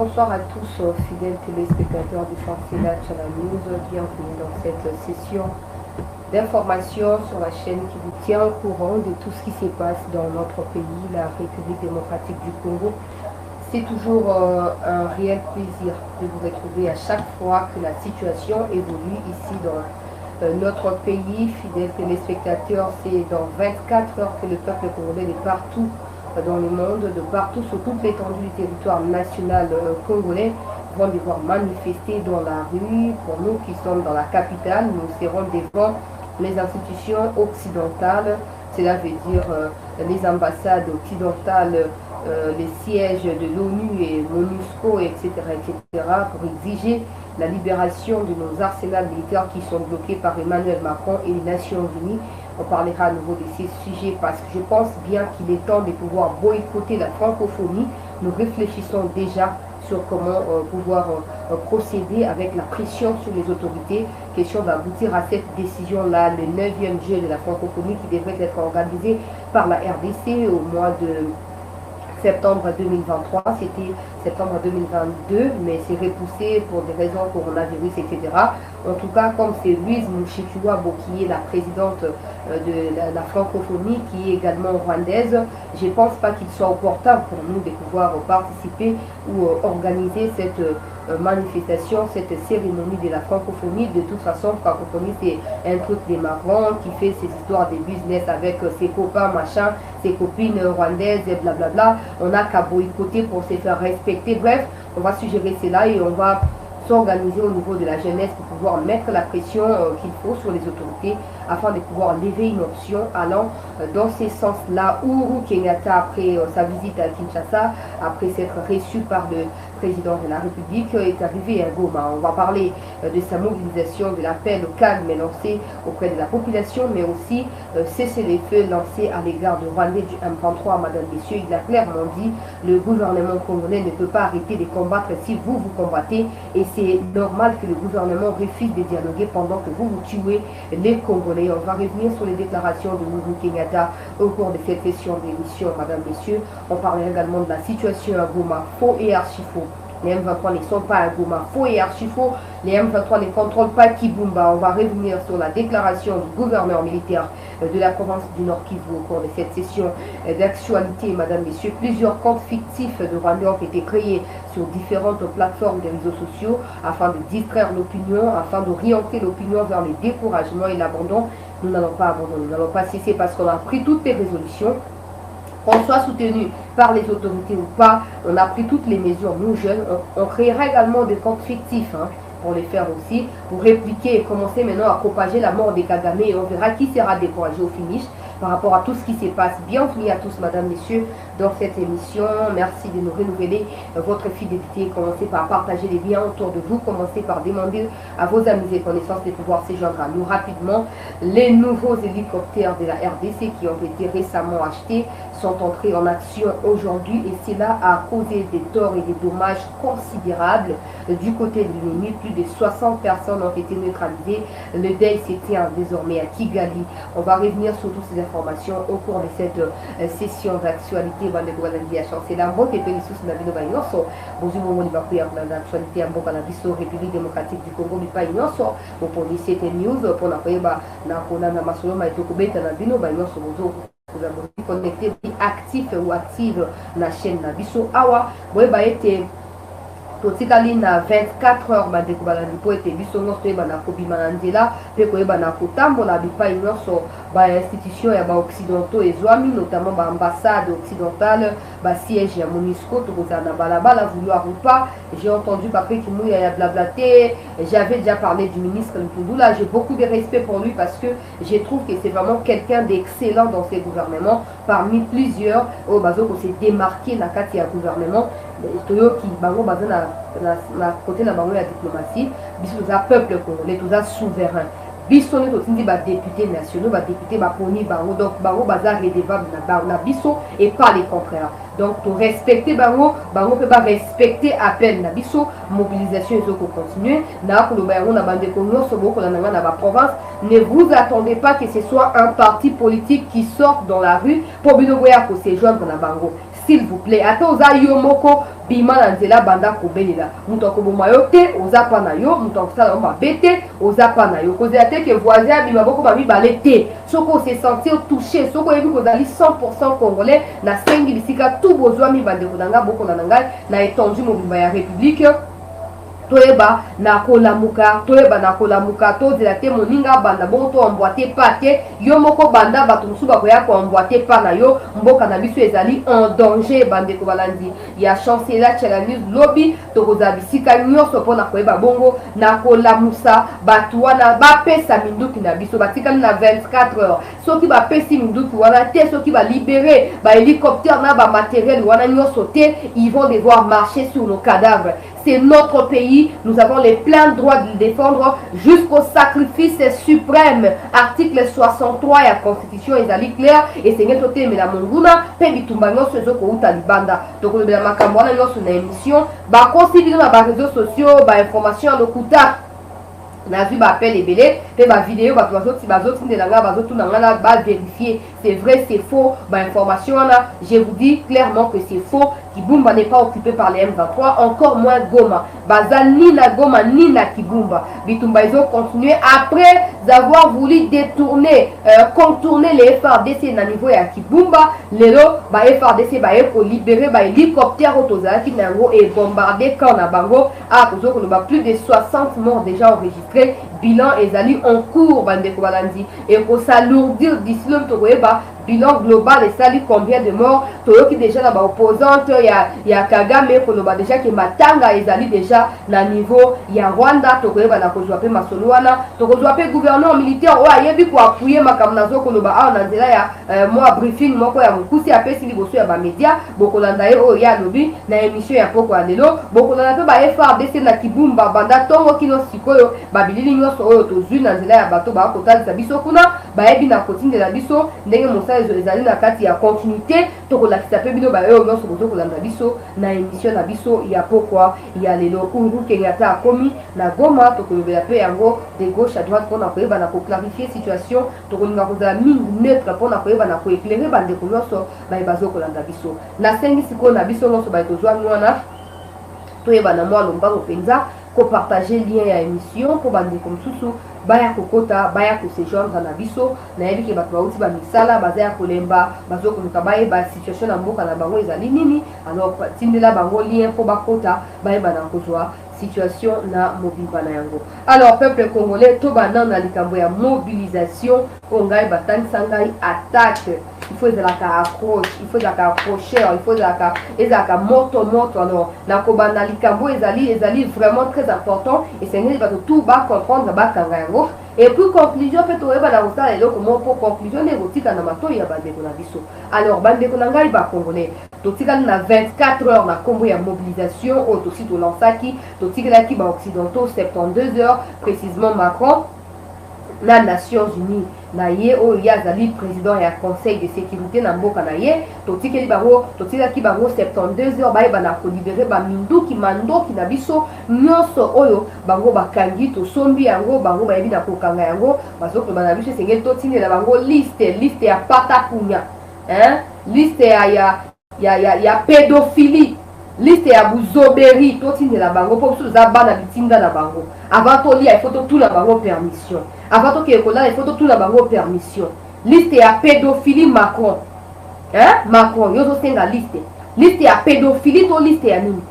Bonsoir à tous, fidèles téléspectateurs du Chancela Channel News. Bienvenue dans cette session d'information sur la chaîne qui vous tient au courant de tout ce qui se passe dans notre pays, la République démocratique du Congo. C'est toujours un réel plaisir de vous retrouver à chaque fois que la situation évolue ici dans notre pays. Fidèles téléspectateurs, c'est dans 24 heures que le peuple congolais est partout dans le monde, de partout sur toute l'étendue du territoire national congolais, vont devoir manifester dans la rue. Pour nous qui sommes dans la capitale, nous serons devant les institutions occidentales, cela veut dire les ambassades occidentales, les sièges de l'ONU et MONUSCO, etc., pour exiger la libération de nos arsenals militaires qui sont bloqués par Emmanuel Macron et les Nations Unies. On parlera à nouveau de ces sujets parce que je pense bien qu'il est temps de pouvoir boycotter la francophonie. Nous réfléchissons déjà sur comment pouvoir procéder avec la pression sur les autorités. Question d'aboutir à cette décision-là, le 9e jeu de la francophonie qui devrait être organisé par la RDC au mois de septembre 2023, c'était septembre 2022, mais c'est repoussé pour des raisons coronavirus, etc. En tout cas, comme c'est Louise Mushikiwabo qui est la présidente de la francophonie, qui est également rwandaise, je ne pense pas qu'il soit opportun pour nous de pouvoir participer ou organiser cette manifestation, cette cérémonie de la francophonie. De toute façon, francophonie, c'est un truc des marrons qui fait ses histoires de business avec ses copains, machin, ses copines rwandaises et blablabla. On n'a qu'à boycotter pour se faire respecter. Bref, on va suggérer cela et on va s'organiser au niveau de la jeunesse pour pouvoir mettre la pression qu'il faut sur les autorités afin de pouvoir lever une option allant dans ce sens-là. Uhuru Kenyatta, après sa visite à Kinshasa, après s'être reçu par le président de la République, est arrivé à Goma. On va parler de sa mobilisation, de l'appel au calme lancé auprès de la population, mais aussi cesser les feux lancés à l'égard de Rwandais du M23. Madame, messieurs, il a clairement dit le gouvernement congolais ne peut pas arrêter de combattre si vous combattez, et c'est normal que le gouvernement refuse de dialoguer pendant que vous tuez les Congolais. On va revenir sur les déclarations de Uhuru Kenyatta au cours de cette session d'émission, madame, messieurs. On parlera également de la situation à Goma, faux et archi-faux. Les M23 ne sont pas à Goma, faux et archi-faux. Les M23 ne contrôlent pas Kibumba. On va revenir sur la déclaration du gouverneur militaire de la province du Nord Kivu au cours de cette session d'actualité, madame, messieurs. Plusieurs comptes fictifs de Rwandais ont été créés sur différentes plateformes des réseaux sociaux afin de distraire l'opinion, afin d'orienter l'opinion vers le découragement et l'abandon. Nous n'allons pas abandonner, nous n'allons pas cesser parce qu'on a pris toutes les résolutions. Qu'on soit soutenu par les autorités ou pas, on a pris toutes les mesures, nous jeunes. On créera également des comptes fictifs pour les faire aussi, pour répliquer et commencer maintenant à propager la mort des Kagame, et on verra qui sera découragé au finish par rapport à tout ce qui se passe. Bienvenue à tous, madame, messieurs, dans cette émission. Merci de nous renouveler votre fidélité. Commencez par partager les liens autour de vous. Commencez par demander à vos amis et connaissances de pouvoir se joindre à nous rapidement. Les nouveaux hélicoptères de la RDC qui ont été récemment achetés sont entrés en action aujourd'hui, et cela a causé des torts et des dommages considérables du côté de l'ennemi. Plus de 60 personnes ont été neutralisées. Le deuil s'étient désormais à Kigali. On va revenir sur toutes ces informations au cours de cette session d'actualité. C'est la mboka epelisusu na bino bainyoso bozumo moni bakuya na actualité ya mboka na biso République démocratique du Congo bipai nyonso boponi cette news pona koyeba na kona na masolo maitokobeta na bino bainyoso bozo vous avez connecté actif ou active la chaîne na biso awa boyeba ete totikali na 24 heures bandeko balandi po ete biso nyonso toyeba na kobima na nzela mpe koyeba na kotambola bipai nyonso bainstitution ya baoccidentaux ezwami, notamment baambassade occidentale, basiège ya MONUSCO, tokozala na balabala vouloir ou pas. J'ai entendu Patrick Mouya ya blablaté, j'avais déjà parlé du ministre Mpundula, j'ai beaucoup de respect pour lui parce que je trouve que c'est vraiment quelqu'un d'excellent dans ses gouvernements, parmi plusieurs au bazo ko s'est démarqué na kati ya gouvernement toyo ki bango baza na côté na bango ya diplomatie, biso toza peuple congolais, toza souverain. Biso ne totindi ba députés nationaux, ba députés ba poni bango, donc bango baza redevable na biso et pas les contraires. Donc to respecter bango peut pas respecter appel na biso, mobilisation ils ont continuer na ko ba na bande ko nyonso boko na nga na ba province. Ne vous attendez pas que ce soit un parti politique qui sorte dans la rue pour bino boya ko se joindre na bango. s'il vous plaît. Ata oza yo moko bima na nzela banda kobelela. Muto akoboma yo te, oza pa na yo, muto akosala mabe te, oza pa na yo. Kozela te ke voisin bima boko ba mibale te. Soko se sentir touché, soko yebi kozali 100% congolais na sengi bisika tout bozwa mi bande kodanga boko na ngai na étendue mobimba ya république. Toyeba na kolamuka, toyeba na kolamuka, to de la te moninga banda bon to emboîter pas te, yo moko banda bato musu ba koya ko emboîter pas na yo, mboka na biso ezali en danger bande ko balandi. Ya chancelier challenge lobby to kozabisika nyonso pona koyeba bongo na kolamusa batu wana ba pesa minduki na biso batikali na 24 heures. Soki ba pesi minduki wana te, soki ba libérer ba hélicoptère na ba matériel wana nyonso te, ils vont devoir marcher sur nos cadavres. C'est notre pays, nous avons les pleins droits de le défendre jusqu'au sacrifice suprême. Article 63 de la Constitution est clair et c'est notre thème la monguna pe bitumba nyonso ezoko uta libanda. Donc le makambo wana nyonso na émission ba considérer na ba réseaux sociaux ba information lokuta. Na vu ba appel ebele pe ba vidéo ba bazoti ndelanga bazotu na ngana ba vérifier c'est vrai c'est faux ba information là je vous dis clairement que c'est faux. Kibumba n'est pas occupé par les M23, encore moins Goma. Baza ni na Goma ni na Kibumba. Bitumba ils ont continué après avoir voulu détourner, contourner les FRDC na niveau ya Kibumba. Lelo ba FRDC ba eko libérer ba hélicoptère autozaki na ngo et bombarder quand na bango. Ah kozo ko ba plus de 60 morts déjà enregistrés. Bilan ezali en cours bande ko balandi et ko s'alourdir d'ici le tokoeba bilan global et sali combien de morts toyoki déjà na ba opposante ya Kagame koloba déjà que matanga ezali déjà na niveau ya Rwanda tokoeba na kozwa pe masolo wana tokozwa pe gouverneur militaire o ayebi ko appuyer makamnazo koloba a na nzela ya moi briefing moko ya mukusi apesi liboso ya ba media bokolanda ye o ya lobi na émission ya poko alelo bokolanda pe ba FRDC na Kibumba banda tongo kino sikoyo babilili nyonso oyo tozwi na nzela ya bato ba kotalisa biso kuna bayebi na kotindela biso ndenge mosala ezali na kati ya continuité tokolakisa pe bino bayo nyonso bozokolanda biso na émission na biso ya pokwa ya lelo Uhuru Kenyatta akomi na Goma tokolobela pe yango de gauche à droite pona koyeba na clarifier situation tokolinga kozala mingi neutre pona koyeba na koéclairer bandeko nyonso baye bazokolanda biso na sengi sikoyo na biso nyonso baye tozwami wana toyeba na mwa lombango mpenza ko partager lien ya émission pour bandeko mosusu baya kokota baya kosejoindre na biso na yebi ke bato bauti bamisala baza ya kolemba bazokoluka bayeba situation na mboka na bango ezali nini alors tindela bango lien mpo bakota bayeba na kozwa situation na mobimba na yango. Alors peuple congolais to bana na likambo ya mobilisation ongai batangisa ngai attaque il faut ezalaka accroche il faut ezalaka accrocheur il faut ezalaka moto alors na kobanda likambo ezali vraiment très important et c'est ngeli bato tout ba comprendre bakanga yango et puis conclusion peut oyeba na kosala eloko moko conclusion nekotika na matoi ya bandeko na biso. Alors bandeko na ngai ba congolais totikali na 24 heures na kombo ya mobilisation oyo tosi tolansaki totikelaki ba occidentaux 72 heures précisément Macron na Nations Unies na ye oyo ye azali président ya conseil de sécurité na mboka na ye totikeli bango totikaki bango 72 heures bayeba na kolibere baminduki mandoki na biso nyonso oyo bango bakangi tosombi yango bango bayebi na kokanga yango bazokoloba na biso esengeli totindela bango liste ya patakunya liste ya pédophilie liste ya buzoberi totindela bango mpo biso toza bana bitinda na bango avant tolia ifo totuna bango permission avant tokeye kolala ifo totuna bango permission liste ya pédophilie Macron Macron yo tosenga liste ya pédophilie to liste ya nini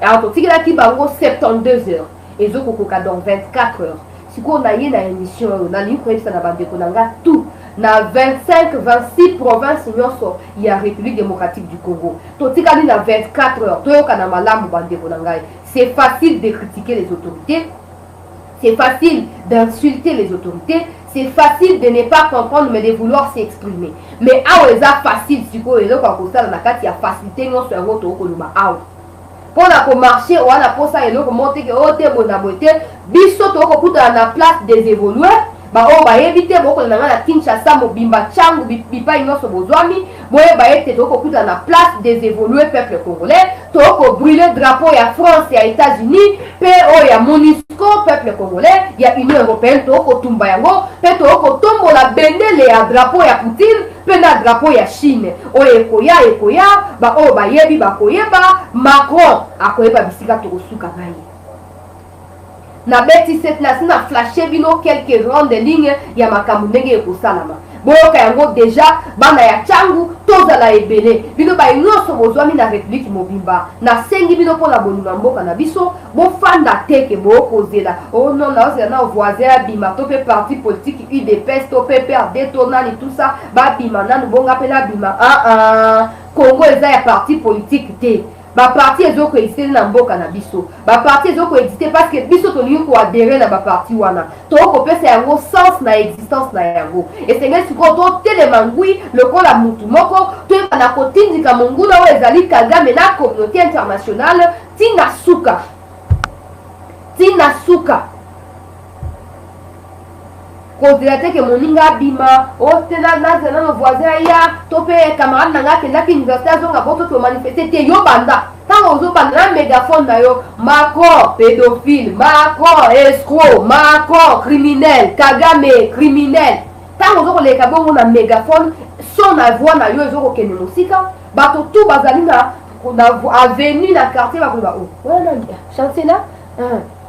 alors totikelaki bango 72 heures ezokokoka dans 24 heures sikoyo na ye na émission oyo nalingi koyebisa na bandeko na nga tout na 25-26 provinces nyonso ya République démocratique du Congo totikali na 24 heures toyoka na malamu bandeko na ngai. C'est facile de critiquer les autorités, c'est facile d'insulter les autorités, c'est facile de ne pas comprendre mais de vouloir s'exprimer. Mais awa eza facile sikoyo eloko akosala na kati ya facilité nyonso yango tokoloba awa pona ko marcher wana posa eloko moteke ote bona bote biso tokokutana na place des évolués ba o ba éviter boko na ngana Kinshasa mobimba changu bipai nyonso bozwami boye ba ete tokokuta na place des évolués peuple congolais toko brûler drapeau ya France ya États-Unis pe o ya MONUSCO peuple peuple congolais, il y a Union européenne, Tokotumba yango, pe Tokotombo la bendele ya drapeau ya Poutine, pe na drapeau ya Chine. O ekoya, ba o ba yebi ba koyeba, Macron akoyeba bisika tokosuka ngai. Na beti set na sina flashe bino quelques grandes lignes ya makambo ndenge ekosalama. Boyoka yango deja bana ya changu tozala ebele bino ba nyonso bozwami na République mobimba na sengi bino pona bonima mboka na biso bofanda teke bokozela oh non na ozela na voisin bima to pe parti politique UDPS to PPRD to nani tout ça ba bima nanu bonga pe na bima Congo eza ya parti politique te ba parti ezoko exister na mboka na biso ba parti ezoko exister parce que biso tolingi ko adhérer na ba parti wana to ko pesa yango sens na existence na yango et c'est ngesi ko to telemangui lokola mutu moko to na kotindika monguna o ezali Kagame na communauté internationale tina suka Considérez que mon inga bima, oh tena na nos voisins ya, topé camarade nanga qui n'a qu'une université zonga pour tout manifester te yo banda. Tant aux banda mégaphone na yo, Macron pédophile, Macron escroc, Macron criminel, Kagame criminel. Tant aux les kabongo na mégaphone, son voix na yo ezoko kene musika, bato tout bazali na avenue na quartier ba kuba oh. Voilà, chancela,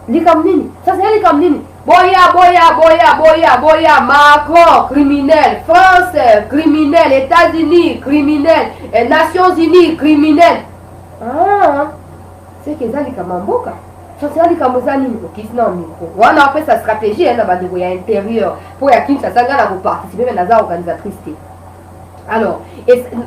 likamnini. Ça c'est likamnini. Boya, Macron, criminel, France, criminel, États-Unis, criminel, Nations Unies, criminel. C'est que ça, les Kamamboka. Ça, c'est les Kamozani, qui sont en micro. On a fait sa stratégie, hein, dans l'intérieur, pour y avoir ça, pour participer à la organisatrice. Alors,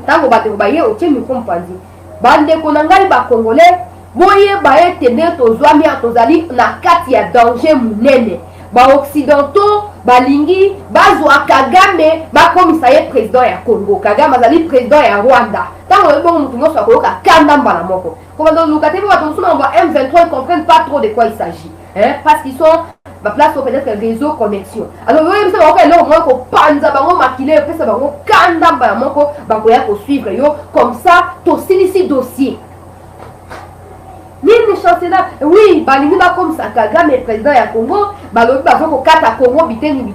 tant que vous voyez, au tien, nous comprenons. Bande Konangali, Congolais, boye, baye, tene, tozwami, tozali, na kati ya danger munene. Ba occidentaux balingi bazwa Kagame bakomisa ye président ya Congo Kagame azali président ya Rwanda tango le bon mutu nyonso akoyoka kanda mbala moko komanda lukate ba tonsuma ba M23 ils comprennent pas trop de quoi il s'agit parce qu'ils sont ba place au peut-être réseau connexion alors yo yebisa ba ko elo mo ko panza bango makile pesa bango kanda mbala moko bakoya ko suivre yo comme ça to silisi dossier. Nini chancela oui balingi comme ça Kagame président ya Congo balobi bazoko kata Congo biteni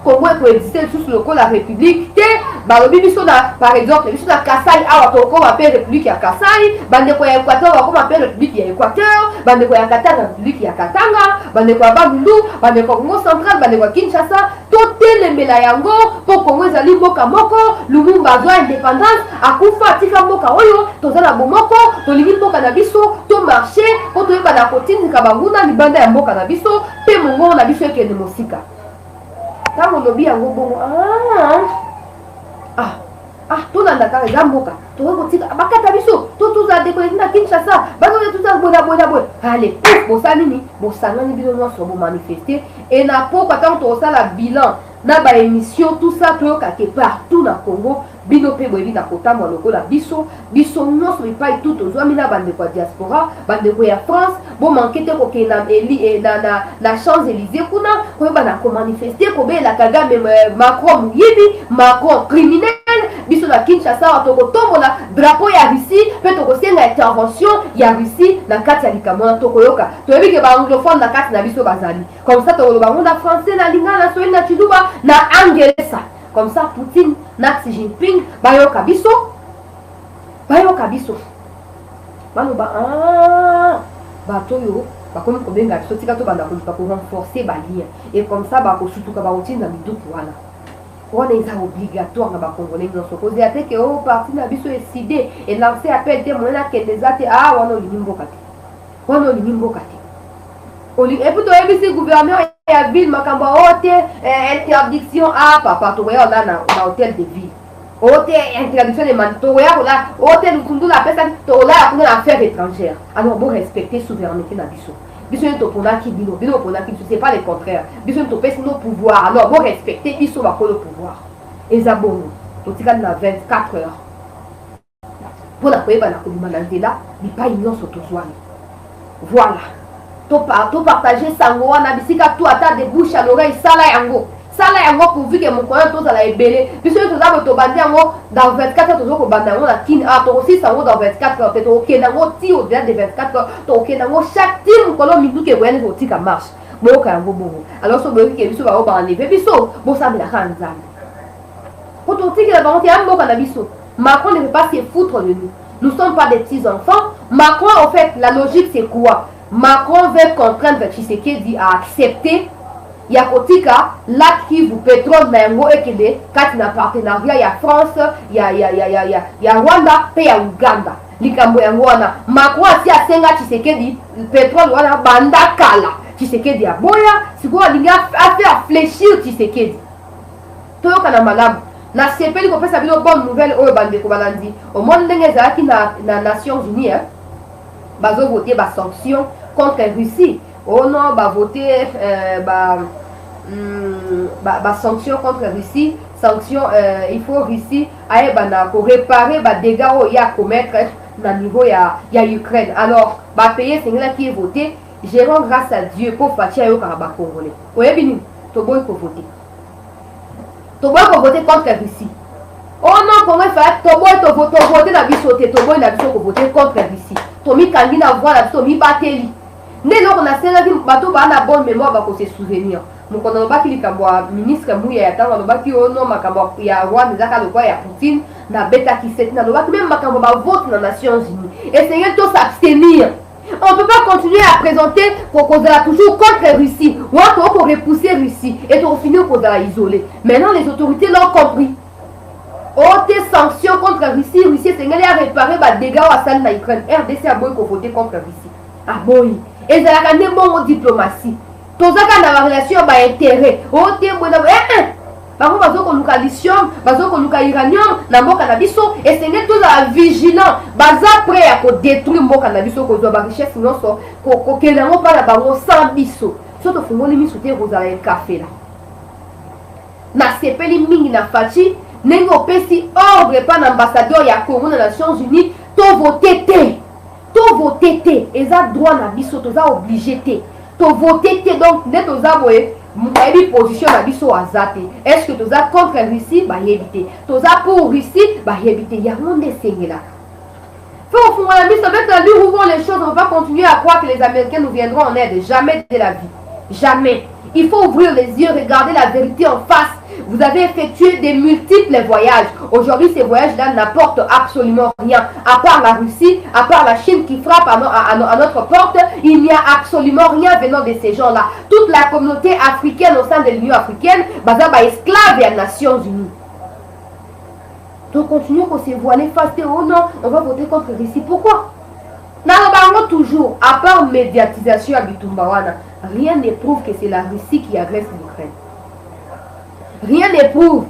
Congo ko exister sous le la République te balobi biso na par exemple biso na Kasai awa to ko appelle République ya Kasai bande ko ya Équateur ko appelle République ya Équateur bande ko ya Katanga République ya Katanga bande ko Bandundu bande ko Congo central bande ko Kinshasa to telemela yango po Congo ezali mboka moko Lumumba azwa indépendance akufa tika mboka oyo tozala bomoko tolingi mboka na biso to marché pour tout ba na kotini kabanguna libanda ya mboka na biso pe mongo na biso ekende mosika tango lobi yango bongo tolanda kaka eza mboka tokotika bakata biso totuza décollecte na Kinshasa bazoya tuza boya allez bosali nini bosangani bino nyonso bomanifeste et na pokwa tango tokosala bilan na ba émission tout ça toyokake partout na Congo bino pe boyebi na kotambola lokola biso nyonso epai tout tozwami na bandeko ya diaspora bandeko ya France bomanke te kokenda na Champs-Élysées kuna koyeba na komanifeste kobela Kagame Macron moyibi Macron criminel biso na Kinshasa tokotombola drapeau ya Russie pe tokosenga intervention ya Russie na kati ya likambo na tokoyoka toyebi ke baanglophone na kati na biso bazali comme ça tokoloba ngo na français na lingala na swahili na chiluba na anglesa comme ça Poutine na Xi Jinping bayoka biso baloba batoyo bakomi kobenga biso tika to banda koluka ko renforcer ba lien et comme ça bakosutuka baotinda miduku wana wana eza obligatoire na bakongolais nyonso kozela te ke o parti na biso eside et lancer appel te moyena kende eza te wana olingi mboka te et puis toyebisi gouverneur ya ville makambo ote interdiction papa tokoya ola na hôtel de ville ote interdiction de man tokoya kola ote lukundu la pesa tokola ya kuna na affaire étrangère alors bon respecter souveraineté na biso biso toponaki bino ponaki biso c'est pas le contraire biso topesi nos pouvoirs alors bon respecter biso bakolo pouvoir eza bongo totikali na 24 heures mpona koyeba na kobima na nzela bipai nyonso tozwami voilà to partager sango wana bisika tout ata de bouche à l'oreille sala yango pourvu que mon coin tozala ebele biso tozaba tobandi yango dans 24 heures tozoko banda yango na kini tokosi sango dans 24 heures te tokokenda yango ti au-delà de 24 heures tokokenda yango chaque ti mokolo minduka ekoyani kotika marche Alors, ce qui est va enlever, puis ça me la Macron ne veut pas se foutre de nous. Nous ne sommes pas des petits enfants. Macron, en fait, la logique c'est quoi? Macron veut contraindre Tshisekedi à accepter. Il y a l'acte qui vous pétrole, mais quand il y a un partenariat, il y a France, il y a Rwanda, puis il y a Uganda. Macron a dit à Senga Tshisekedi, le pétrole, voilà, banda kala. Tshisekedi a boya, c'est quoi, il a fait fléchir Tshisekedi. Tout le monde a malade. Na CPI ko pesa bilo bonne nouvelle oyo bande ko balandi au monde ndenge ezalaki na Nations Unies bazo voter ba sanction contre Russie oh non ba voter ba sanction contre Russie sanction il faut Russie aye bana ko réparer ba dégâts oyo ya commettre na niveau ya Ukraine alors ba payer sengela qui est voté gérons grâce à Dieu pour fatia yo ka ba congolais oyebini to boy ko voter tu vas voter contre la Russie. Oh non, comment faire? Tu vas voter la bisoté, tu vas voter contre la Russie. Tu vas voter voir la bisoté, tu vas battre. Né lors on a celle qui bateau ba na bonne mémoire ba ko se souvenir. Donc on a ba ki likabwa ministre Mouya ya tanga ba ki ono makamba ya Rwanda zaka le quoi ya Poutine na beta qui set na ba même makamba ba vote na Nations Unies. Essayez de s'abstenir. On ne peut pas continuer à présenter qu'on toujours contre la Russie. Ou pour repousser la Russie. Et on finit qu'on va isoler. Maintenant, les autorités l'ont compris. Haute sanctions contre la Russie. La Russie, c'est qu'elle a réparé les dégâts à salle en Ukraine. RDC a beau voter contre la Russie. Ah bon. Et ça a gagné bon diplomatie. Tout ça, quand on a une relation, il y a intérêt. Haute, par contre, bazo koluka lithium, bazo koluka uranium, na mboka na biso, et c'est tous à vigilant, baza prêt à détruire mboka na biso ko ba richesse non so, ko kelango pa la bango sans biso. Soto fungoli mi soute rozala e café là. Na sepeli mingi na fachi, nengo pesi ordre pa na ambassadeur ya Congo na Nations Unies, to voter té. To voter té, eza droit na biso to za obligé té. To voter té donc net to za boye. Moukaïbi position à biso azate. Est-ce que tu as contre la Russie? Bah éviter. Tu as pour Russie? Bah éviter. Il y a un des signes là. Faut au fond la mise avec la lutte ouvrant les choses. On ne va pas continuer à croire que les Américains nous viendront en aide. Jamais de la vie. Jamais. Il faut ouvrir les yeux, regarder la vérité en face. Vous avez effectué des multiples voyages. Aujourd'hui, ces voyages-là n'apportent absolument rien. À part la Russie, à part la Chine qui frappe à notre porte, il n'y a absolument rien venant de ces gens-là. Toute la communauté africaine au sein de l'Union africaine, est esclave et à Nations Unies. Donc, continuons qu'on s'est voilé face. Oh non, on va voter contre la Russie. Pourquoi? Nous toujours, à part médiatisation à Bitumbawana, rien ne prouve que c'est la Russie qui agresse l'Ukraine. Rien ne prouve.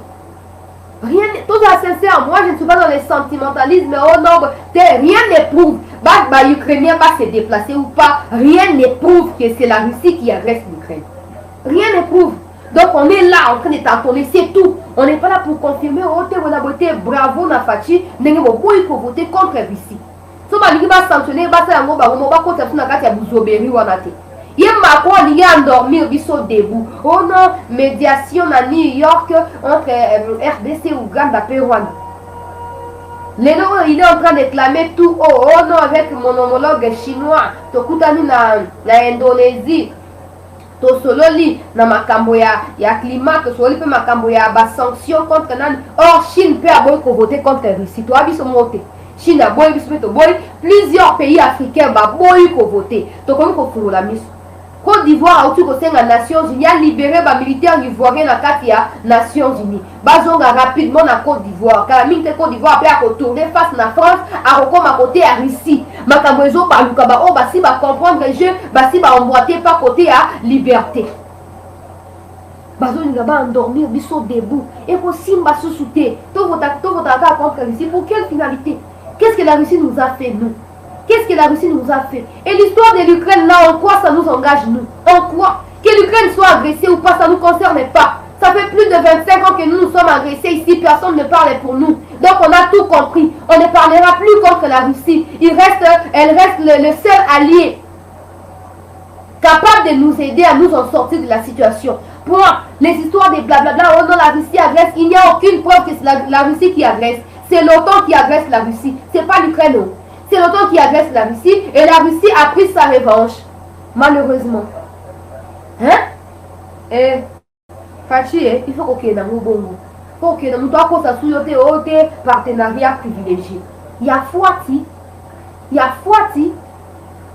Rien, tout ça sincère. Moi, je ne suis pas dans les sentimentalismes. Oh non, rien ne prouve. Les Ukrainiens va se déplacer ou pas. Rien ne prouve que c'est la Russie qui agresse l'Ukraine. Rien ne prouve. Donc, on est là en train de tâtonner. C'est tout. On n'est pas là pour confirmer. Oh, bravo, Nafachi. Il faut voter contre la Russie. Si on va sanctionner, on va continuer. Il y a Macron qui a endormi biso debout. Oh non, médiation à New York entre RDC, Ouganda et Rwanda. Il est en train de clamer tout. Oh non, avec mon homologue chinois. Tokutani na Indonésie. Tosololi na makambo ya climat. Tosololi pe makambo ya ba sanction contre nani. Or Chine peut avoir voté contre la Russie. Toi biso monté. Chine a boy biso to boy. Plusieurs pays africains ba boy ko voté. To comme ko fulu la mise. Côte d'Ivoire, au-dessus de la Nations Unies, a libéré les militaires ivoiriens dans les Nations Unies. Bazonga rapidement dans la Côte d'Ivoire. Car la Côte d'Ivoire a retourné face à la France, à recommandé à côté à Russie. Makambozo par Lukaba, oh, basi va comprendre le jeu, basi va emboîter par côté à liberté. Bazonga va endormir, biso debout. Et pour Simba sous-souté, tout votre attaque contre la Russie, pour quelle finalité? Qu'est-ce que la Russie nous a fait, nous? Qu'est-ce que la Russie nous a fait? Et l'histoire de l'Ukraine, là, en quoi ça nous engage, nous? En quoi? Que l'Ukraine soit agressée ou pas, ça ne nous concerne pas. Ça fait plus de 25 ans que nous sommes agressés ici, personne ne parle pour nous. Donc on a tout compris. On ne parlera plus contre la Russie. Elle reste le seul allié capable de nous aider à nous en sortir de la situation. Pour les histoires des blablabla, oh non, la Russie agresse, il n'y a aucune preuve que c'est la Russie qui agresse. C'est l'OTAN qui agresse la Russie. C'est pas l'Ukraine. C'est l'OTAN qui agresse la Russie et la Russie a pris sa revanche. Malheureusement. Hein? Eh, Fachi, il faut qu'on ait dans le bongo. Il faut qu'on ait dans le bongo. Il faut qu'on ait partenariat privilégié. Il y a Fouati. Il y a Fouati.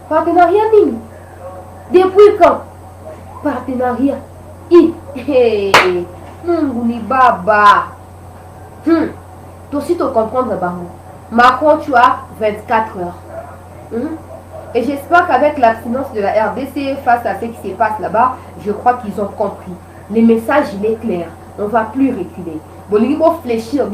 Partenariat nini. Depuis quand? Partenariat. Mungu ni baba. Toi aussi, tu comprends, Macron, tu as 24 heures. Et j'espère qu'avec l'abstinence de la RDC face à ce qui se passe là-bas, je crois qu'ils ont compris. Le message, il est clair. On ne va plus reculer. Fléchir,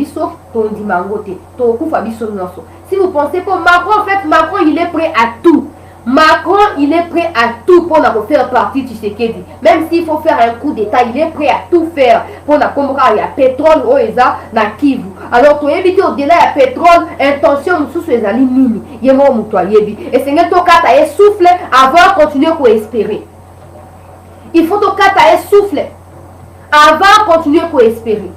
si vous pensez que Macron, en fait, Macron, il est prêt à tout. Macron, il est prêt à tout pour faire partie de Tshisekedi. Même s'il faut faire un coup d'État, il est prêt à tout faire pour la il y a pétrole au ESA na Kivu. Alors, pour éviter au-delà il y a pétrole, intention sous ces amis mini. Il y a mon et c'est un tocat à souffler avant de continuer à espérer. Il faut tocat à souffler avant de continuer à espérer.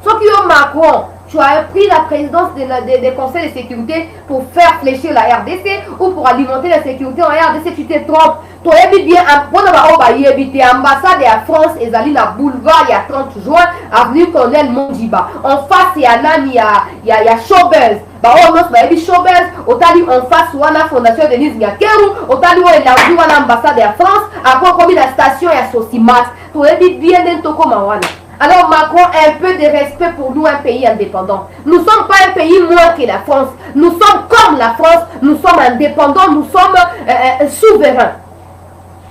Ceux qui ont Macron, tu as pris la présidence des conseils de sécurité pour faire fléchir la RDC ou pour alimenter la sécurité en RDC, tu te trompes. Tu as bien l'ambassade de la France et la boulevard il y a 30 juin, avenue Colonel Mondiba. En face, il y a Showbuzz. On a Showbuzz, en face, on a la fondation de Denise Ngakeru, on a l'ambassade de la France, après la station, il y a Sosimat. Tu as bien d'Entoko. Alors Macron, un peu de respect pour nous, un pays indépendant. Nous ne sommes pas un pays moins que la France. Nous sommes comme la France, nous sommes indépendants, nous sommes souverains.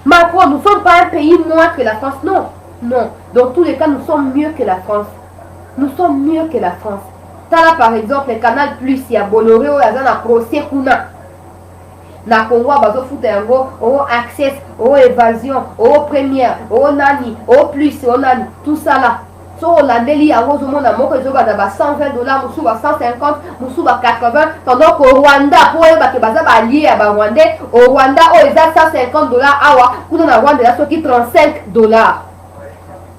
Macron, nous ne sommes pas un pays moins que la France. Non, non. Dans tous les cas, nous sommes mieux que la France. Nous sommes mieux que la France. Là, par exemple, le Canal Plus, il y a Bolloré, il y a un procès Kuna. Na Congo, bazo foot yango, access, évasion, première, nani, plus, nani, tout ça là. So la délit yango zomo na moko ezoba na ba $120, musu ba 150, musu ba 80, pendant qu'au Rwanda pour eba ke baza ba lié à ba Rwandais, au Rwanda eza $150 awa, kuna na Rwanda la soki $35.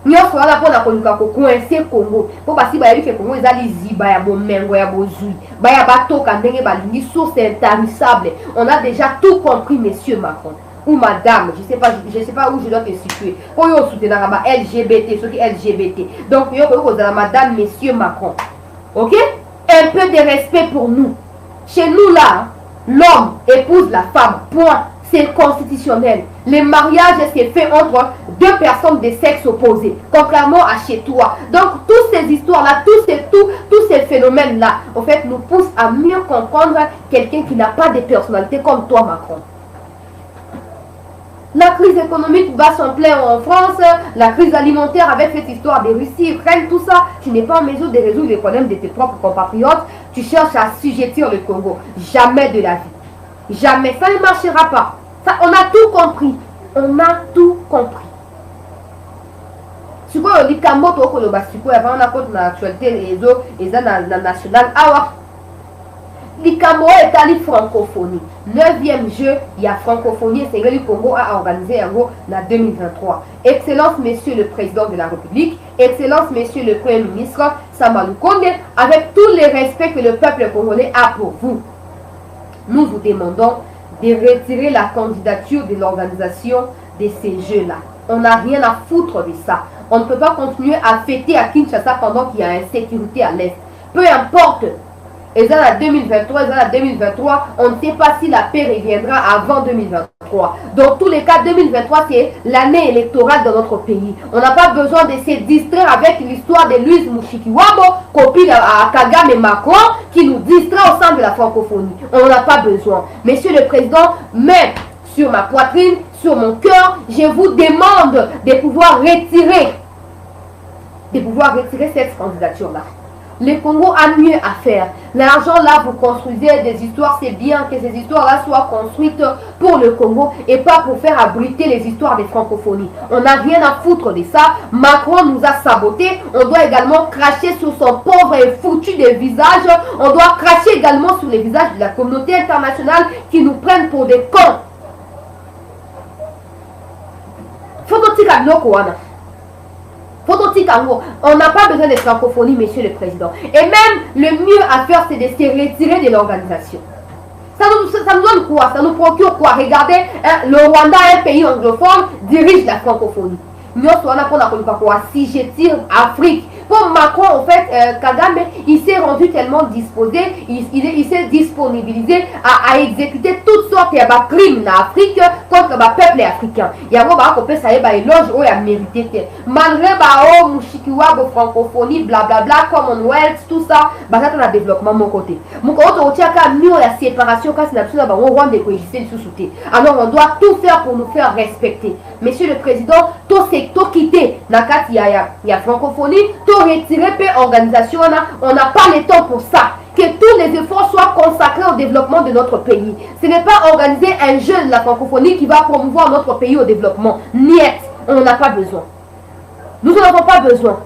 Nyonso wana mpona koluka kokoinse Congo mpo basi bayebi ke Congo eza liziba ya bomengo ya bozwi baya batoka ndenge balingi source intarissable. On a déjà tout compris, monsieur Macron ou madame, je sais pas où je dois te situer. Pour yo soutenir ba LGBT, ceux qui LGBT. Donc yo kozala madame, monsieur Macron. OK? Un peu de respect pour nous. Chez nous là, l'homme épouse la femme. Point. C'est constitutionnel. Le mariage c'est fait entre deux personnes de sexe opposé, contrairement à chez toi. Donc, toutes ces histoires-là, tous ces phénomènes-là, en fait, nous poussent à mieux comprendre quelqu'un qui n'a pas de personnalité comme toi, Macron. La crise économique bat son plein en France, la crise alimentaire avec cette histoire de Russie, Ukraine, tout ça, tu n'es pas en mesure de résoudre les problèmes de tes propres compatriotes, tu cherches à assujettir le Congo. Jamais de la vie. Jamais. Ça ne marchera pas. Ça, on a tout compris. On a tout compris. Si vous avez dit que vous avez l'actualité les autres, les national. Alors, l'Ikambo est à la francophonie. 9e jeu, il y a francophonie. C'est le Congo a organisé en 2023. Excellence, monsieur le président de la République. Excellence, monsieur le premier ministre Sama Lukonde. Avec tous les respects que le peuple congolais a pour vous, nous vous demandons de retirer la candidature de l'organisation de ces jeux-là. On n'a rien à foutre de ça. On ne peut pas continuer à fêter à Kinshasa pendant qu'il y a insécurité à l'Est. Peu importe. Et ça, la 2023, on ne sait pas si la paix reviendra avant 2023. Dans tous les cas, 2023, c'est l'année électorale dans notre pays. On n'a pas besoin de se distraire avec l'histoire de Louise Mushikiwabo, copine à Kagame et Macron, qui nous distrait au sein de la francophonie. On n'en a pas besoin. Monsieur le Président, même sur ma poitrine, sur mon cœur, je vous demande de pouvoir retirer cette candidature-là. Le Congo a mieux à faire. L'argent là, vous construisez des histoires, c'est bien que ces histoires-là soient construites pour le Congo et pas pour faire abriter les histoires des francophonies. On n'a rien à foutre de ça. Macron nous a sabotés. On doit également cracher sur son pauvre et foutu des visages. On doit cracher également sur les visages de la communauté internationale qui nous prennent pour des cons. On n'a pas besoin de francophonie, monsieur le président. Et même, le mieux à faire, c'est de se retirer de l'organisation. Ça nous donne quoi? Ça nous procure quoi? Regardez, le Rwanda, un pays anglophone, dirige la francophonie. nous pour assujettir Afrique. Comme Macron, en fait, Kagame, il s'est rendu tellement disposé, il s'est disponibilisé à exécuter toutes sortes de crimes en Afrique contre le peuple africain. Il y a un éloge où il a mérité. Malgré la francophonie, blablabla, Commonwealth, tout ça, ça a un développement de mon côté. Mon côté, on tient qu'à mieux la séparation, quand c'est absolument on rend des coexister sous-souté. Alors on doit tout faire pour nous faire respecter. Monsieur le Président, tout c'est tout quitter. Il y a francophonie, tout retirer peu organisation, on n'a pas le temps pour ça. Que tous les efforts soient consacrés au développement de notre pays. Ce n'est pas organiser un jeune de la francophonie qui va promouvoir notre pays au développement. Niet, on n'en a pas besoin. Nous n'en avons pas besoin.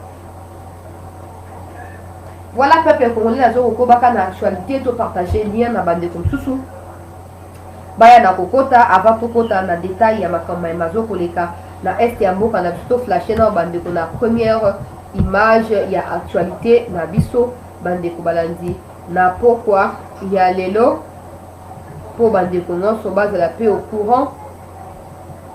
Voilà, peuple congolais, la zone au actualité, tout partager lien na bande comme sous. Baya na kokota, avant kokota na détail ya makamba ya mazo koleka na est ya mboka na biso flashé na bande ko na première image ya actualité na biso bande ko balandi na pourquoi il y a lelo pour bande ko non so base la paix au courant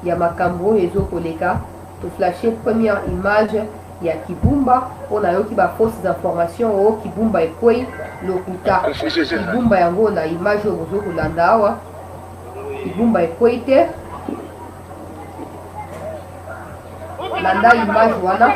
ya makambo ezo koleka to flashé première image ya Kibumba on a yoki ba fausses informations o Kibumba ekwei lokuta Kibumba yango na image ozo kolanda awa Kibumba ekwete landa image wana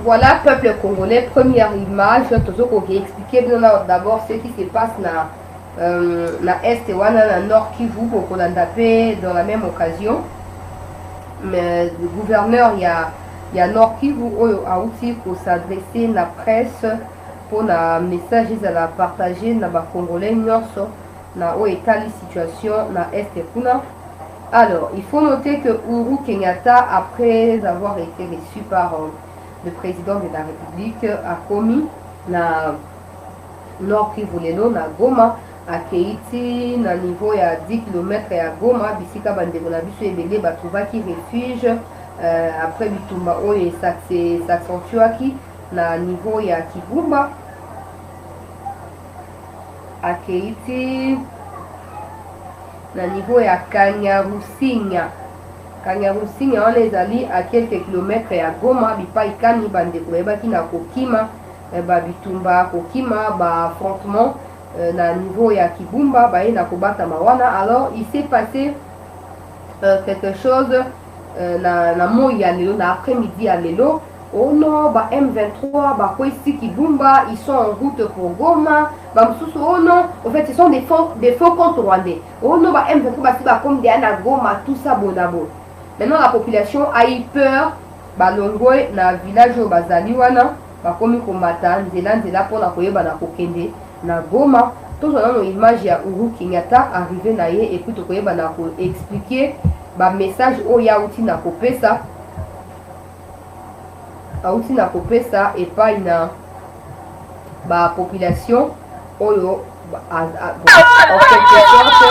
Voilà, peuple congolais, première image, toujours qu'on expliquer d'abord ce qui se passe dans l'Est et dans le Nord Kivu, pour qu'on a tapé dans la même occasion. Mais le gouverneur, il y a Nord Kivu, a aussi pour s'adresser à la presse, pour un message à la partager dans les Congolais, dans l'état de situation dans l'Est et Kuna. Alors, il faut noter que Uhuru Kenyatta, après avoir été reçu par le président de la République, a commis na Nord Kivu lelo na Goma à Keiti na niveau ya 10 km ya Goma bisika bandeko na biso ebele batuvaki refuge après bitumba oyo s'accentuaki na niveau ya Kibumba à Keiti na niveau ya Kanyarusinya wana ezali à quelques kilomètres ya Goma bipaikani bandeko bayebaki na kokima bitumba kokima affrontement na niveau ya Kibumba baye na kobata mawana. Alors il s'est passé quelque chose na moi ya lelo na après-midi ya lelo ono M23 bakwesi Kibumba, ils sont en route pour Goma bamsusu ono en fait ce sont des faux comptes rwandais ono M23 basi comme des na Goma tout ça bonabo. Maintenant la population a eu peur balongwe na village bazali wana bakomi komata nzela mpona koyeba na kokende na Goma. Tozala no image ya Uhuru Kenyatta arrivé na ye et puis tokoyeba na ko expliquer ba message oyo auti na kopesa epai na ba population oyo en quelque sorte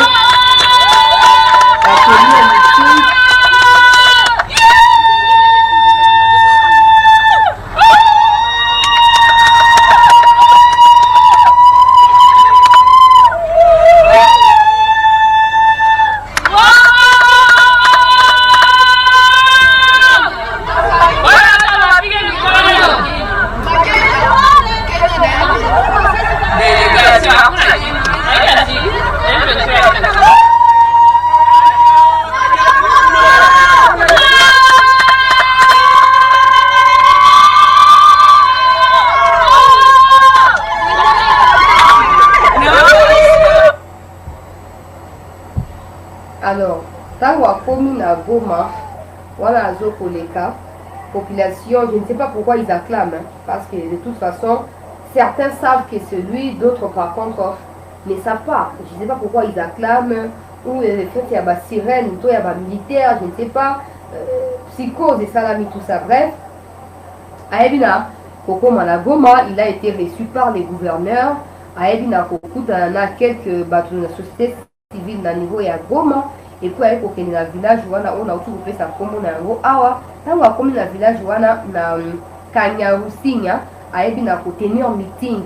alors, tant qu'on a Goma, voilà Zokoleka, population, je ne sais pas pourquoi ils acclament, hein, parce que de toute façon, certains savent que c'est lui, d'autres par contre ne savent pas. Je ne sais pas pourquoi ils acclament, ou le fait qu'il y a des sirènes, ou il y a des militaires, je ne sais pas, psychose et salami, tout ça, bref. Aebina, Koko Managoma, il a été reçu par les gouverneurs. Aebina Koko, dans quelques bateaux de la société civile na niveau ya Goma et puis avec kokende na village wana on a autour pesa kombo na yango awa tango akomi na village wana na Kanyarusinya ayebi na ko tenir meeting.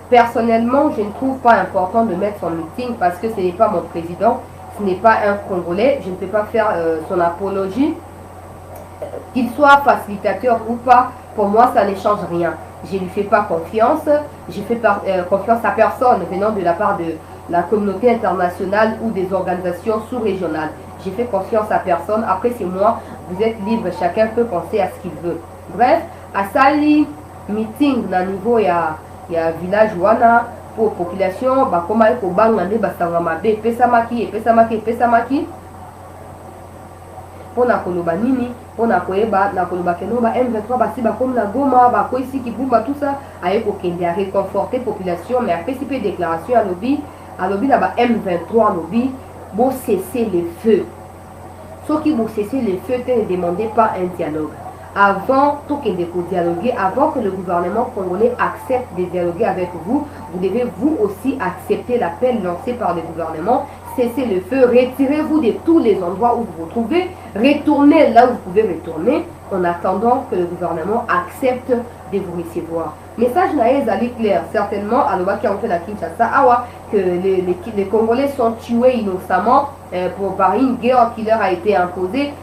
Personnellement, je ne trouve pas important de mettre son meeting parce que ce n'est pas mon président, ce n'est pas un Congolais, je ne peux pas faire son apologie. Qu'il soit facilitateur ou pas, pour moi ça ne change rien. Je ne lui fais pas confiance, je fais confiance à personne venant de la part de la communauté internationale ou des organisations sous-régionales. J'ai fait confiance à personne. Après, c'est moi. Vous êtes libre. Chacun peut penser à ce qu'il veut. Bref, à Sali, meeting na niveau ya village wana pour population, bah comment il faut bangande basangamabe, pesamaki. Pour na koloba nini, pour na koeba na koloba kenoba M23 basi ba comme na Goma, ba ko ici qui bumba tout ça, aye ko kende à réconforter population, mais après si peu déclaration à lobby là-bas M23 lobby, bon cesser les feux. Sauf qui vont cesser les feux, ne demandez pas un dialogue. Avant tout qu'il de dialoguer, avant que le gouvernement congolais accepte de dialoguer avec vous, vous devez vous aussi accepter l'appel lancé par le gouvernement. Cessez le feu, retirez-vous de tous les endroits où vous vous trouvez, retournez là où vous pouvez retourner en attendant que le gouvernement accepte de vous recevoir. Message naïs ali clair, certainement, à l'Oba qui a fait la Kinshasa, awa, que les Congolais sont tués innocemment par une guerre qui leur a été imposée.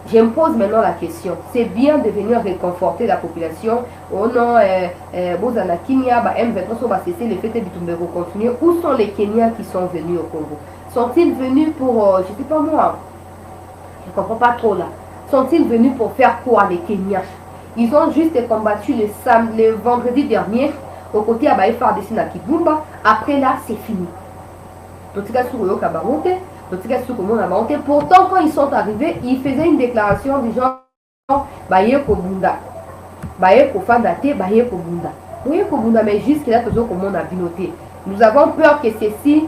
J'impose maintenant la question. C'est bien de venir réconforter la population. Oh non, Bozana Kenya, M23 va cesser les fêtes de continuer. Où sont les Kenyans qui sont venus au Congo? Sont-ils venus pour, je ne sais pas moi, je ne comprends pas trop là. Sont-ils venus pour faire quoi les Kenyans? Ils ont juste combattu le vendredi dernier au côté de FARDC na Kibumba. Après là, c'est fini. Pourtant, quand ils sont arrivés, ils faisaient une déclaration du genre Baye Kobunda. Baye Kofandate, Baye Kobunda. Baye Kobunda, mais jusque-là, toujours comme on a noté. Nous avons peur que ceci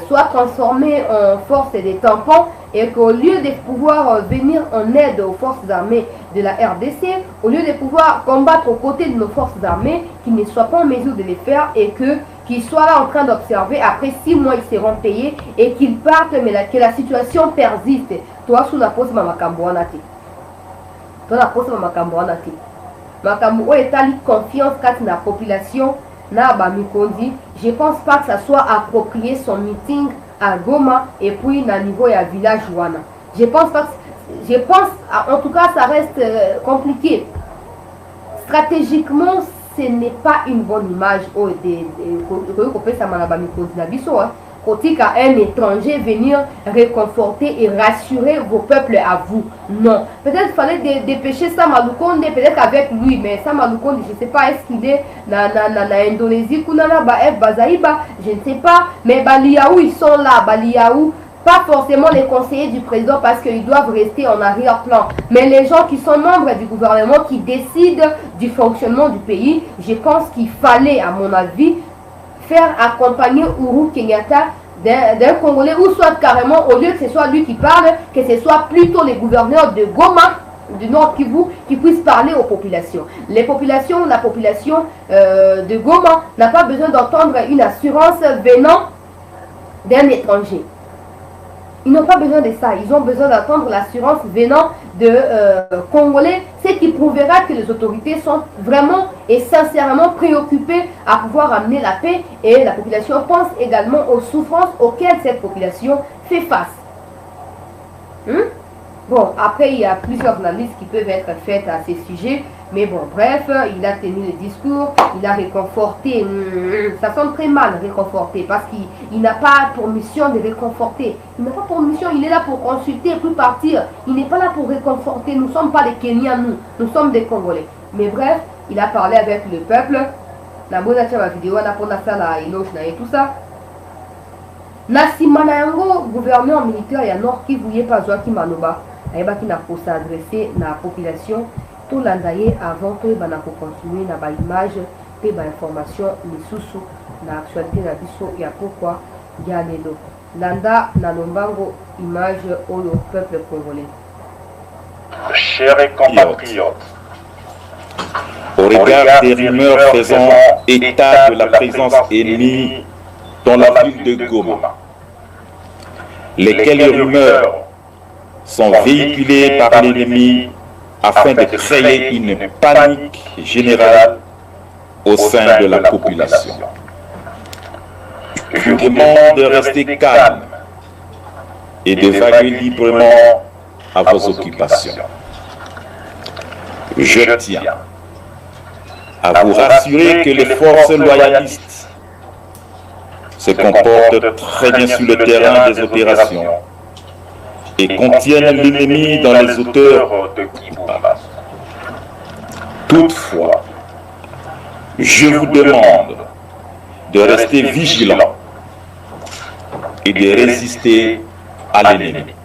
soit transformé en force des tampons et qu'au lieu de pouvoir venir en aide aux forces armées de la RDC, au lieu de pouvoir combattre aux côtés de nos forces armées, qu'ils ne soient pas en mesure de les faire et qu'ils soient là en train d'observer, après 6 mois ils seront payés et qu'ils partent, mais que la situation persiste. Toi, sous la pose ma makamboanate. Toi, la pose ma makamboanate. Makambo est à confiance quand la population n'a pas mikondi. Je ne pense pas que ça soit approprié son meeting à Goma et puis à niveau et à village Wana. Je pense pas. Je pense, en tout cas, ça reste compliqué. Stratégiquement, ce n'est pas une bonne image côté qu'à un étranger venir réconforter et rassurer vos peuples à vous. Non. Peut-être fallait dépêcher Samaloukonde, peut-être avec lui, mais Samaloukonde, je ne sais pas, est-ce qu'il est dans Indonésie, Kunana, Baef, Bazaïba, je ne sais pas, mais Baliaou, ils sont là, Baliaou, Pas forcément les conseillers du président parce qu'ils doivent rester en arrière-plan. Mais les gens qui sont membres du gouvernement, qui décident du fonctionnement du pays, je pense qu'il fallait, à mon avis, faire accompagner Uhuru Kenyatta d'un Congolais, ou soit carrément, au lieu que ce soit lui qui parle, que ce soit plutôt les gouverneurs de Goma, du Nord Kivu, qui puissent parler aux populations. La population de Goma n'a pas besoin d'entendre une assurance venant d'un étranger. Ils n'ont pas besoin de ça. Ils ont besoin d'entendre l'assurance venant de Congolais, ce qui prouvera que les autorités sont vraiment et sincèrement préoccupées à pouvoir amener la paix, et la population pense également aux souffrances auxquelles cette population fait face. Bon, après, il y a plusieurs analyses qui peuvent être faites à ces sujets. Mais bon, bref, il a tenu le discours, il a réconforté. Ça sonne très mal, réconforter, parce qu'il n'a pas pour mission de réconforter. Il n'a pas pour mission, il est là pour consulter et puis partir. Il n'est pas là pour réconforter. Nous ne sommes pas des Kenyans, nous sommes des Congolais. Mais bref, il a parlé avec le peuple. La bonne vidéo, on a pour ça, la éloge, et tout ça. Nasima Nayango, gouverneur militaire, il y a Nord qui voulait pas Joachim Manoba. Il va s'adresser à la population. Tout l'andaye avant que bana ko continuer na ba image et ba information lisusu na actualité na biso ya pourquoi ya lelo landa na lombango image au peuple congolais. Chers compatriotes, au regard des rumeurs faisant état de la présence ennemie dans la ville de Goma, lesquelles rumeurs sont véhiculées par l'ennemi afin de créer une panique générale au sein de la population. Je vous demande de rester calme et de vaguer librement à vos occupations. Je tiens à vous rassurer que les forces loyalistes se comportent très bien sur le terrain des opérations et contiennent l'ennemi dans les hauteurs de Kibumba. Toutefois, je vous demande de rester vigilant et de résister à l'ennemi.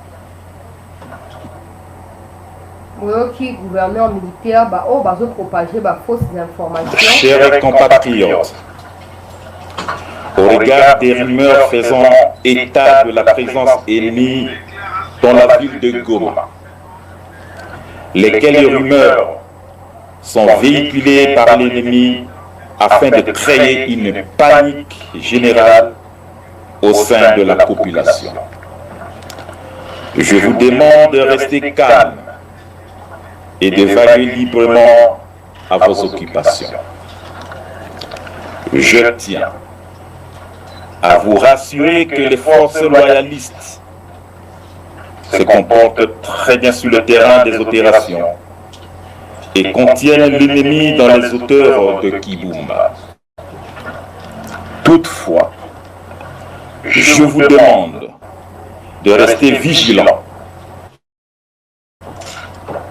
Gouverneur militaire, propager fausses informations. Chers compatriotes, au regard des rumeurs faisant état de la présence ennemie dans la ville de Goma, lesquelles rumeurs sont véhiculées par l'ennemi afin de créer une panique générale au sein de la population. Je vous demande de rester calme et de vaguer librement à vos occupations. Je tiens à vous rassurer que les forces loyalistes se comportent très bien sur le terrain des opérations et contiennent l'ennemi dans les hauteurs de Kibumba. Toutefois, je vous demande de rester vigilant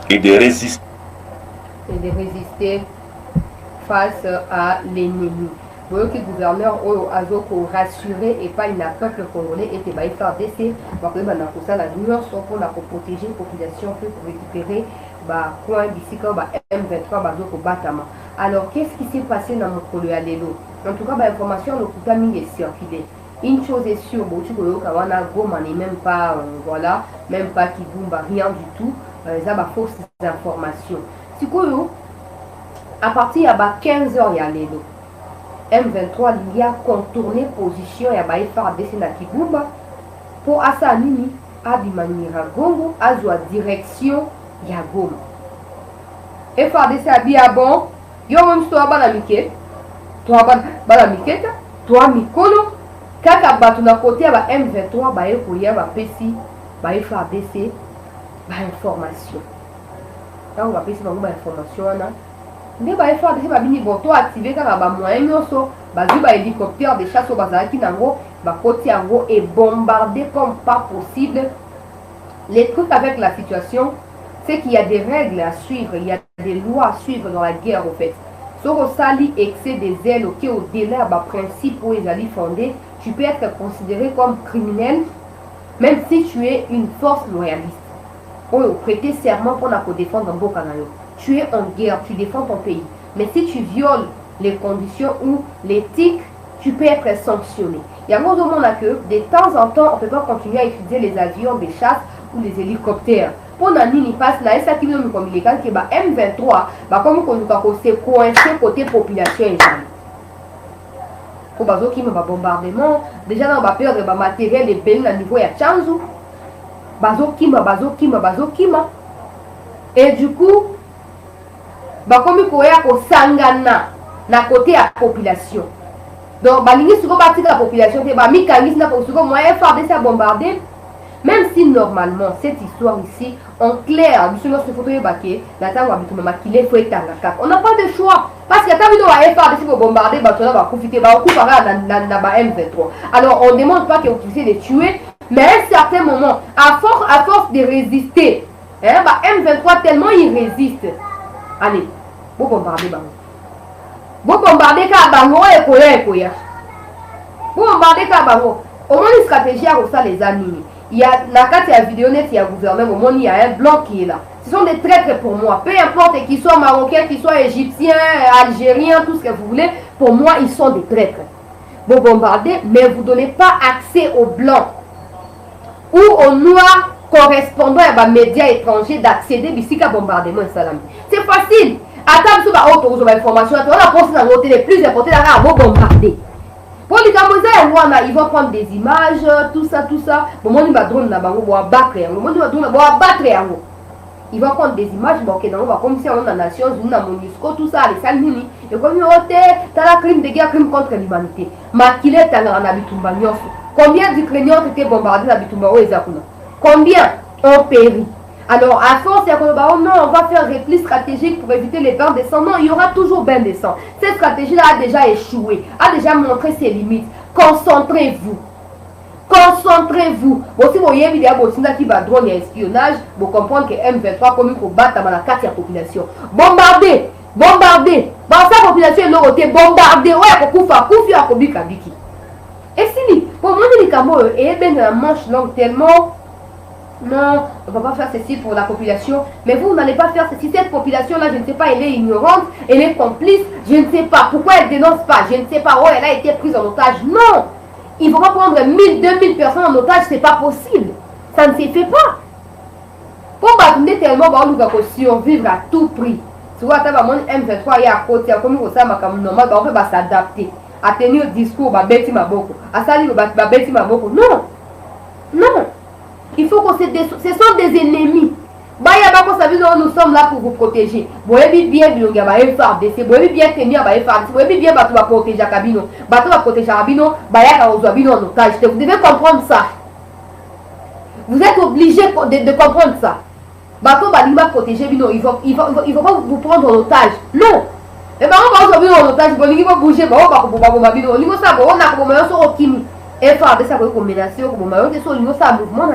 et de résister. Face à l'ennemi. Vous voyez que le gouverneur a rassuré et pas une peuple congolais et va faire décès. La rumeur sont pour protéger la population pour récupérer coin d'ici quand M23 Batama. Alors qu'est-ce qui s'est passé dans mon colo à l'élo? En tout cas, l'information le coup est circulée. Une chose est sûre, Kawana Goma n'est même pas voilà, même pas Kibumba, rien du tout. Ça va fausses informations. Si à partir de 15h, il y a l'élo. M23 il y a contourné position ya FARDC na Kibumba pour Asanini Abimanira Gongo azwa direction ya Goma. FARDC a bien bon yo même sto bana mike to bana miketa to mikolo kaka batu na côté ya M23 ba ekoya ba pesi ba FARDC ba information. Quand on va pesi ba information na ne ba FARDC ba bini boto activer kaka ba moyen nyonso bazui ba hélicoptère de chasse au bazaki nango ba koti yango et bombarder comme pas possible. Les trucs avec la situation, c'est qu'il y a des règles à suivre, il y a des lois à suivre dans la guerre au fait. Sur au sali excès des ailes qui au délai ba principe où ils allaient fonder, tu peux être considéré comme criminel même si tu es une force loyaliste, pour prêter serment pour la défendre un beau canaillot, tu es en guerre, tu défends ton pays. Mais si tu violes les conditions ou l'éthique, tu peux être sanctionné. Il y a un monde que de temps en temps, on ne peut pas continuer à utiliser les avions de chasse ou les hélicoptères. Pour Nani, passe là, et ça qui nous communique que M23, comme on s'est coincé côté population. Pour bazo qui m'a bombardement, déjà dans ma peur de matériel et belle à niveau ya chanzo. Bazo kima. Et du coup, comme il faut sangana na côté la population. Donc, balingi suko parti de la population, mi kangi na suko moyen FARDC à bombarder. Même si normalement cette histoire ici, en clair, monsieur notre photo est baqué, la table va me maquiller, faut être en on n'a pas de choix. Parce que quand on va FARDC pour bombarder, on va profiter, on va couper dans M23. Alors on ne demande pas que vous puissiez les tuer, mais à un certain moment, à force de résister, M23 tellement il résiste. Allez, vous bombardez, vous bombardez car bango et koya. Vous bombardez car bango. Au moins une stratégie à ça les amis. Il y a la carte, il y a vidéo net, il y a gouvernement, au moins il y a un blanc qui est là. Ce sont des traîtres pour moi. Peu importe qu'ils soient marocains, qu'ils soient égyptiens, algériens, tout ce que vous voulez, pour moi ils sont des traîtres. Vous bombardez, mais vous ne donnez pas accès aux blancs ou aux noirs correspondant à des médias étrangers d'accéder ici qu'à bombardement et salam. C'est facile. Attends, sur la haute information, on a posté dans les plus importants, on va bombarder. Pour les Camerounais, ils vont prendre des images, tout ça. Bon, moi, ils vont battre. Ils vont prendre des images, comme si on a la nation, on a MONUSCO, tout ça, les salmini. Et comme ils ont été, tu as la crime de guerre, crime contre l'humanité. Makile, tu as un Abitumba. Combien d'Ukrainiens ont été bombardés dans Abitumba? Combien ont péri? Alors, à force, il y a non, on va faire un repli stratégique pour éviter les bains de sang. Non, il y aura toujours bains de sang. Cette stratégie-là a déjà échoué, a déjà montré ses limites. Concentrez-vous. Concentrez-vous. Bon, si vous voyez vidéo qui va drone et espionnage, vous comprenez que M23 comme il faut battre dans la carte de la population. Bombardez. Dans sa population, il a été bombardé. Ouais, pour Koufi à Kobi Kabiki. Et si, pour moi, les Camerounais, et bien la manche longue tellement. Non, on ne va pas faire ceci pour la population. Mais vous n'allez pas faire ceci. Cette population-là, je ne sais pas, elle est ignorante, elle est complice. Je ne sais pas. Pourquoi elle ne dénonce pas? Je ne sais pas. Oh, elle a été prise en otage. Non! Il ne faut pas prendre 1000, 2000 personnes en otage. Ce n'est pas possible. Ça ne se fait pas. Pour battre tellement, on doit survivre à tout prix. Tu vois, M23 est à côté. Comme ça, normal, on peut s'adapter. À tenir le discours, à salir, non. Il faut que ce sont des ennemis. Nous sommes là pour vous protéger. Vous avez bien tenir protéger Kabino. Vous devez comprendre ça. Vous êtes obligé de comprendre ça. Protéger Bino. Il ne faut pas vous prendre en otage. Non. Et on va en otage. Il faut bouger. Et faire des recommandations, mouvement.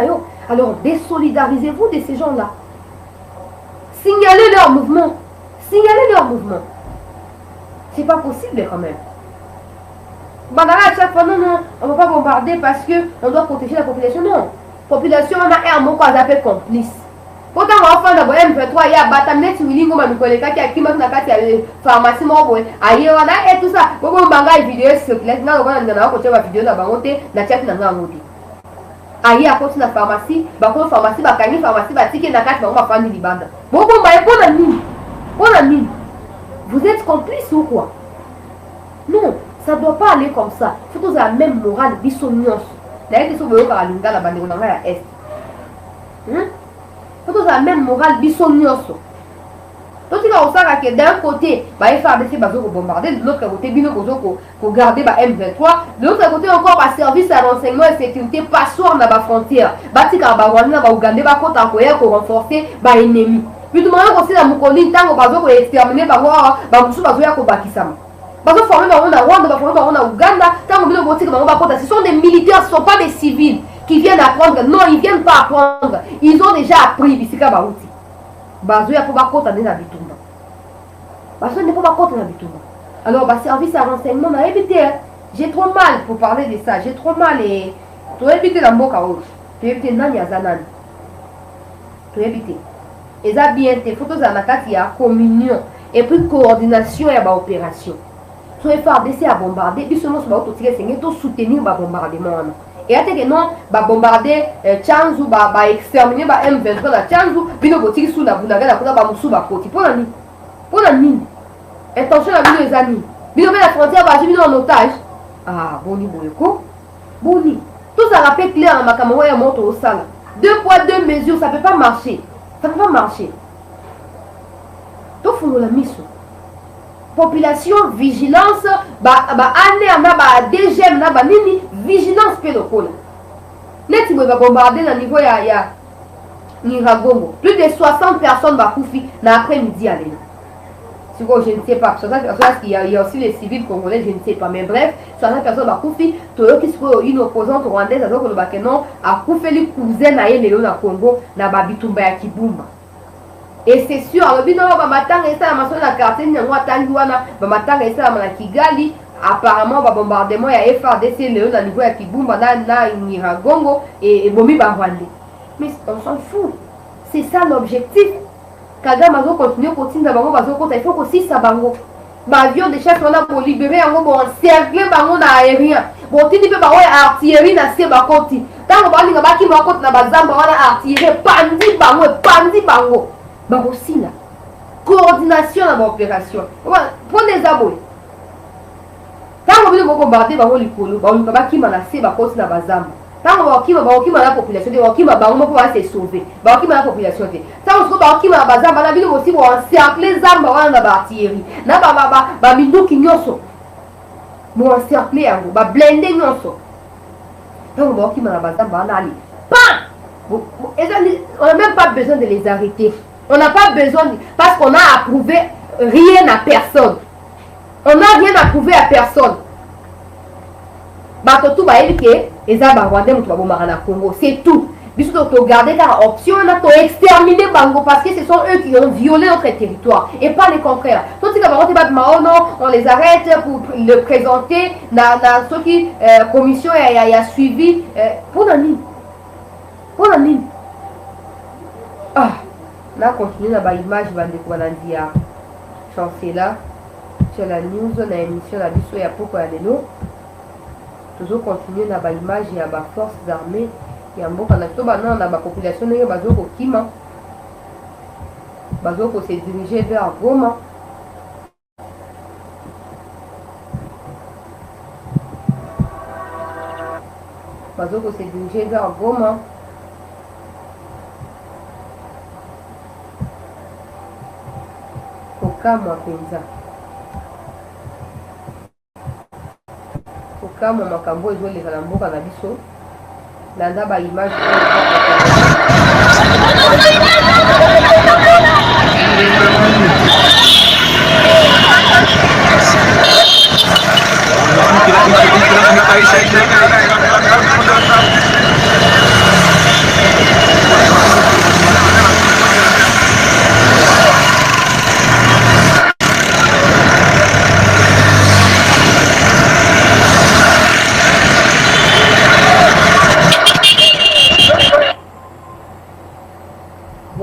Alors désolidarisez-vous de ces gens-là. Signalez leur mouvement. C'est pas possible quand même. À chaque fois, non, on ne va pas bombarder parce qu'on doit protéger la population. Non. La population, on a un mot qu'on appelle complice. Pourtant, on va faire M23, il y a Batamnet, Wilingo, Manukoleka, qui a qui m'a fait pharmacie, ailleurs, on a et tout ça. Bon, on va vidéo sur le net, on va vidéo dans la bonté, la chat dans la bonté. Ailleurs, à côté de la pharmacie, pharmacie, pharmacie, qui n'a qu'à faire un libanda. Bon, bon ami. Vous êtes complice ou quoi? Non, ça ne doit pas aller comme ça. Il faut que vous ayez la même morale, bisognos. D'ailleurs, ils sont venus par la Lunga, la bande, on a la Est. Il faut la même morale bisognoso. Donc il a que d'un côté, il faut faire bombarder, de l'autre côté, il faut garder M23. De l'autre côté, encore par service à renseignement et sécurité, passoire dans la frontière. Il faut renforcer l'ennemi. Puis tout le monde aussi dans mon colis, tant qu'on va exterminer, ce sont des militaires, ce ne sont pas des civils qui viennent apprendre. Non, ils ne viennent pas apprendre. Ils ont déjà appris. Bisika Baouti. Bazo ya poba kota na bitumba. Bazo ne poba kota na bitumba. Alors, service à renseignement m'a évité. J'ai trop mal pour parler de ça. J'ai trop mal et tu as évité la mboka rouge. Tu es nani azanan. Tu es et ça bien tes photos il y a communion et puis coordination et opération. Tu es FARDC à bombarder, puis seulement sur l'autre tiré c'est tout soutenir le bombardement. Et à que non, ba bombarder Tchanzu, ba exterminer ba M23 na Tchanzu, puis nous botir sous la boulaga la kuna ba musu ba koti. Pour la mine. Intention à les amis. Puis nous la frontière ba j'ai en otage. Ah, boni boyoko. Boni. Tout ça rappelle clair dans ma caméra et monte au sale. 2 poids 2 mesures, ça peut pas marcher. Ça ne peut pas marcher. Tout faut la mise. Population, vigilance, année, DGM, vigilance, pédophile. Net, il va bombarder dans le niveau, il y a Niragongo. Plus de 60 personnes vont couper dans l'après-midi. Je ne sais pas. Il y a aussi les civils congolais, je ne sais pas. Mais bref, 60 personnes vont couper. Tout le qui soit une opposante rwandaise, alors que le Bakenon a coupé les cousins à Congo, na Babitumba ya Kibumba. Et c'est sûr, alors bien non, matin et ça, ma la quartier, n'y a pas tant matin et ça, la Kigali, apparemment, bombardement, il y a FARDC, le na niveau ya Kibumba, na Niragongo et Bomi Barwande. Mais on s'en fout. C'est ça l'objectif. Kagame a continué à continuer à il faut aussi ça bango. Avion de chasse on a pour libérer un bon encercler bango na aérien. Bon tini pe ba artillerie na se ba koti. Tant ba linga ba ki ba koti na bazamba wana artillerie pandi bango. Ba aussi là. Coordination dans l'opération. Prenez les abos. Tant on veut bombarder bango likolo, ba linga ba ki na se ba koti na bazamba. Tant on va la population, on va se sauver. On va la population. Tant on va bazamba, la ville aussi pour encercler les armes dans la artillerie. Na ba mindu ki nyoso. Pour encercler yango, ba blender nyoso. Tant on va bazamba na ali. Pas. On n'a même pas besoin de les arrêter. On n'a pas besoin parce qu'on a approuvé rien à personne. On n'a rien approuvé à personne. C'est tout. Puisque tu regardes la option, on a exterminé Bango parce que ce sont eux qui ont violé notre territoire et pas le contraire. On les arrête pour le présenter dans ce qui commission a suivi pour la ligne. Pour la ligne. Ah, on a continué dans l'image de Kwanandia. Chancela, sur la news, on a une émission à Bissau et à Pokoyanelo. Toujours continuer dans l'image et à la forces armées. Il y a un bon dans la population, il y a Bazoko Kima. Bazoko s'est dirigé vers Goma. Bazoko s'est dirigé vers Goma. Kokama Penza. Kokama Makambo et les Kalambo à la Bissau. Landa ba image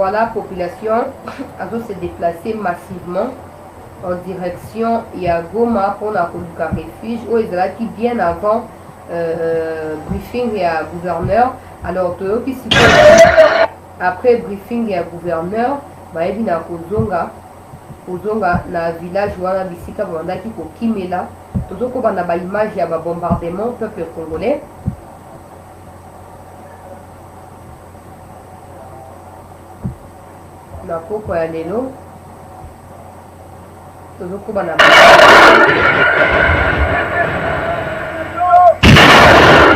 la population a se déplacer massivement en direction à Goma pour la refuge où ils étaient bien avant briefing et à gouverneur. Alors après briefing et à gouverneur, il y a Kozonga na village wana bisika bandaki ko Kimela tozoko bana ba image ya ba bombardement peuple congolais. Na poko ya lelo tozoko bana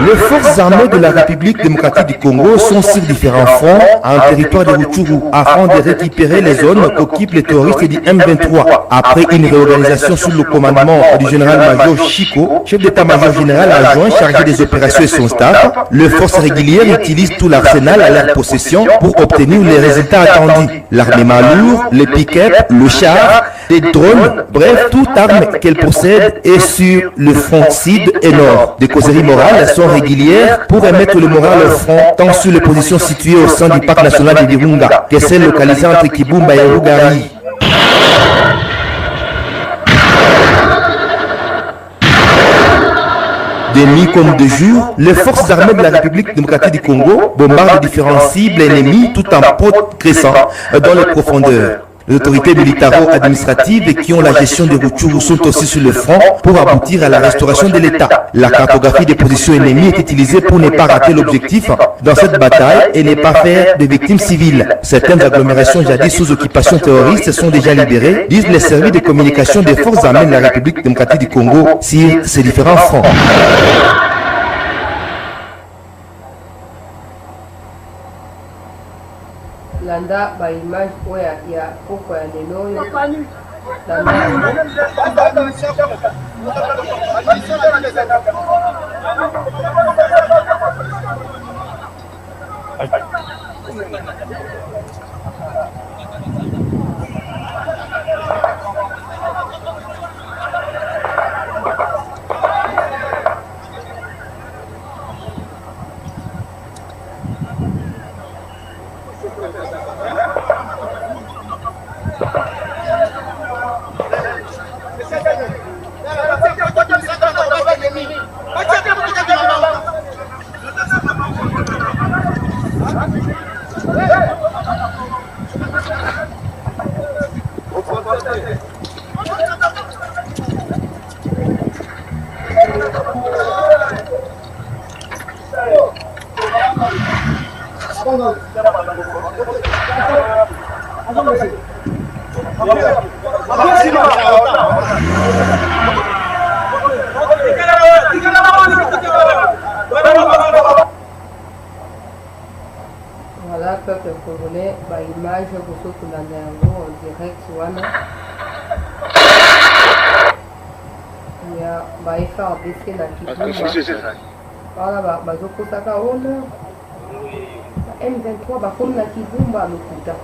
Les forces armées de la République démocratique du Congo sont sur différents fronts en territoire de Rutshuru afin de récupérer les zones qu'occupent les terroristes du M23. Après une réorganisation sous le commandement du général-major Chico, chef d'état-major général adjoint chargé des opérations et son staff, les forces régulières utilisent tout l'arsenal à leur possession pour obtenir les résultats attendus. L'armement lourd, les pick-up, le char, les drones, bref, toute arme qu'elle possède est sur le front sud et nord. Des causeries morales sont régulières pour remettre le moral au front, tant sur les positions situées au sein du parc national de Virunga que celles localisées entre Kibumba et Rugari. De nuit comme de jour, les forces armées de la République démocratique du Congo bombardent différents cibles ennemies tout en progressant dans les profondeurs. Les autorités militaro-administratives qui ont la gestion des Rutshuru sont aussi sur le front pour aboutir à la restauration de l'État. La cartographie des positions ennemies est utilisée pour ne pas rater l'objectif dans cette bataille et ne pas faire de victimes civiles. Certaines agglomérations jadis sous occupation terroriste sont déjà libérées, disent les services de communication des forces armées de la République démocratique du Congo sur ces différents fronts. Landa ba image oya ya poko ya lelo oyo Voilà, peuple congolais, bah, image pour ceux en direct, voilà. Il y a bah, FRDC là qui tombe. Voilà, bah, Zokosaka, honneur. M23, bah, comme la Kibumba, le Kuta.